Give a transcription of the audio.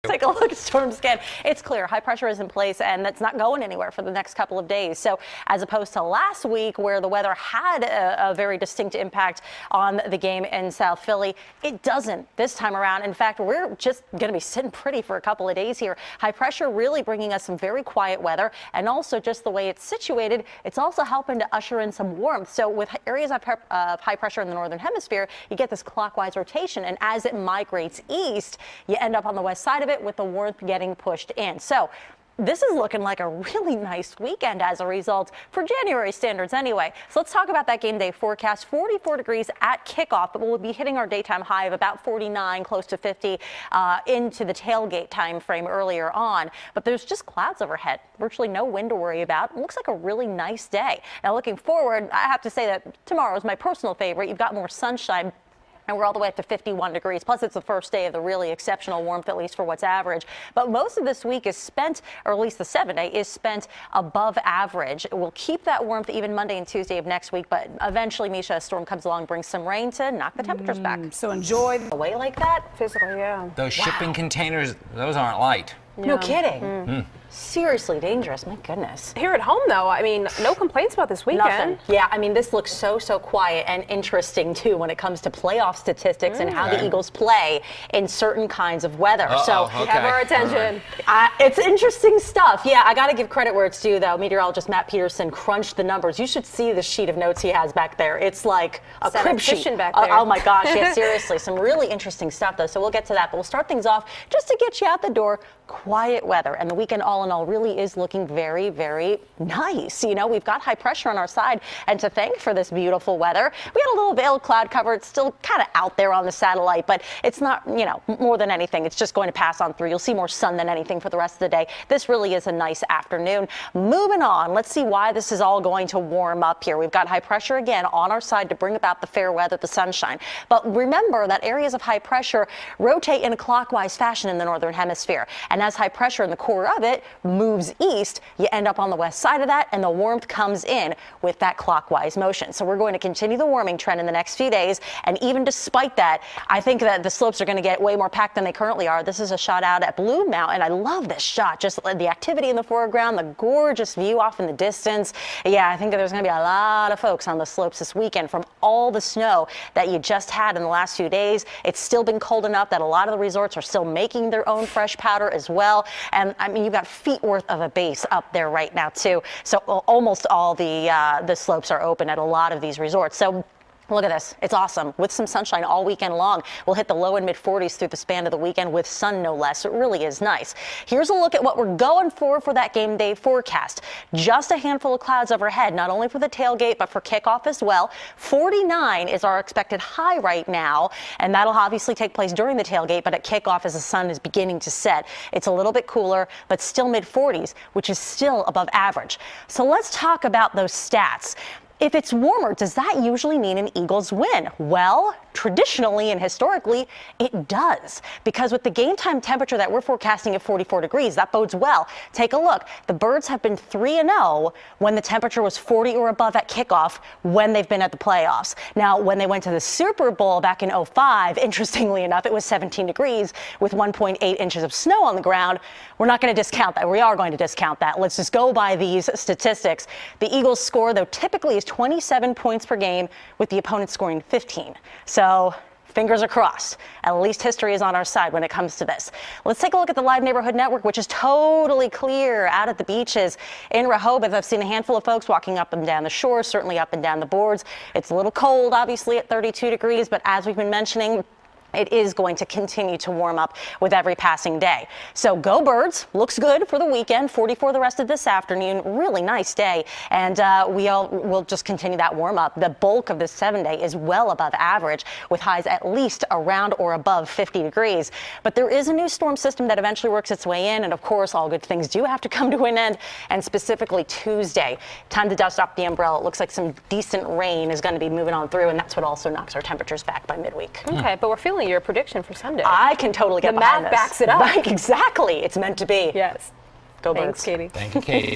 Take a look at storm scan. It's clear high pressure is in place and that's not going anywhere for the next couple of days. So as opposed to last week where the weather had a very distinct impact on the game in South Philly, it doesn't this time around. In fact, we're just going to be sitting pretty for a couple of days here. High pressure really bringing us some very quiet weather, and also just the way it's situated, it's also helping to usher in some warmth. So with areas of high pressure in the northern hemisphere, you get this clockwise rotation, and as it migrates east, you end up on the west side of it with the warmth getting pushed in. So this is looking like a really nice weekend as a result for January standards anyway. So let's talk about that game day forecast. 44 degrees at kickoff, but we'll be hitting our daytime high of about 49, close to 50 into the tailgate time frame earlier on. But there's just clouds overhead, virtually no wind to worry about. It looks like a really nice day. Now looking forward, I have to say that tomorrow is my personal favorite. You've got more sunshine. And we're all the way up to 51 degrees. Plus, it's the first day of the really exceptional warmth, at least for what's average. But most of this week is spent, or at least the 7-day, is spent above average. We'll keep that warmth even Monday and Tuesday of next week. But eventually, Misha, a storm comes along, brings some rain to knock the temperatures back. So enjoy a way like that. Physically, yeah. Those shipping containers, those aren't light. No kidding. Seriously dangerous. My goodness. Here at home, though, I mean, no complaints about this weekend. Nothing. Yeah, I mean, this looks so quiet and interesting, too, when it comes to playoff statistics and how the Eagles play in certain kinds of weather. So we have our attention. It's interesting stuff. Yeah, I got to give credit where it's due, though. Meteorologist Matt Peterson crunched the numbers. You should see the sheet of notes he has back there. It's like a crib sheet. Back there. Oh, my gosh. Yeah, seriously. Some really interesting stuff, though. So we'll get to that. But we'll start things off just to get you out the door. Quiet weather, and the weekend all in all really is looking very, very nice. You know, we've got high pressure on our side, and to thank for this beautiful weather. We had a little veil of cloud cover. It's still kind of out there on the satellite, but it's not, you know, more than anything. It's just going to pass on through. You'll see more sun than anything for the rest of the day. This really is a nice afternoon. Moving on, let's see why this is all going to warm up here. We've got high pressure again on our side to bring about the fair weather, the sunshine. But remember that areas of high pressure rotate in a clockwise fashion in the northern hemisphere. And as high pressure in the core of it moves east, you end up on the west side of that, and the warmth comes in with that clockwise motion. So we're going to continue the warming trend in the next few days. And even despite that, I think that the slopes are going to get way more packed than they currently are. This is a shot out at Blue Mountain. I love this shot. Just the activity in the foreground, the gorgeous view off in the distance. Yeah, I think that there's going to be a lot of folks on the slopes this weekend from all the snow that you just had in the last few days. It's still been cold enough that a lot of the resorts are still making their own fresh powder as well. And I mean, you've got feet worth of a base up there right now too. So almost all the slopes are open at a lot of these resorts. So look at this. It's awesome. With some sunshine all weekend long. We'll hit the low and mid 40s through the span of the weekend with sun no less. It really is nice. Here's a look at what we're going for that game day forecast. Just a handful of clouds overhead, not only for the tailgate, but for kickoff as well. 49 is our expected high right now, and that'll obviously take place during the tailgate, but at kickoff as the sun is beginning to set. It's a little bit cooler, but still mid 40s, which is still above average. So let's talk about those stats. If it's warmer, does that usually mean an Eagles win? Well, traditionally and historically, it does. Because with the game time temperature that we're forecasting at 44 degrees, that bodes well. Take a look. The Birds have been 3-0 when the temperature was 40 or above at kickoff when they've been at the playoffs. Now, when they went to the Super Bowl back in 2005, interestingly enough, it was 17 degrees with 1.8 inches of snow on the ground. We're not going to discount that. We are going to discount that. Let's just go by these statistics. The Eagles score, though, typically is 27 points per game, with the opponent scoring 15. So fingers are crossed. At least history is on our side when it comes to this. Let's take a look at the Live Neighborhood Network, which is totally clear out at the beaches in Rehoboth. I've seen a handful of folks walking up and down the shore, certainly up and down the boards. It's a little cold, obviously, at 32 degrees, but as we've been mentioning, it is going to continue to warm up with every passing day. So go Birds. Looks good for the weekend. 44 the rest of this afternoon. Really nice day. And we'll just continue that warm up. The bulk of the 7-day is well above average with highs at least around or above 50 degrees. But there is a new storm system that eventually works its way in. And of course, all good things do have to come to an end. And specifically Tuesday, time to dust off the umbrella. It looks like some decent rain is going to be moving on through. And that's what also knocks our temperatures back by midweek. Okay, but we're feeling your prediction for Sunday. I can totally get the behind math this. backs it up. Exactly. It's meant to be. Yes. Go Thanks, Birds. Katie. Thank you, Katie.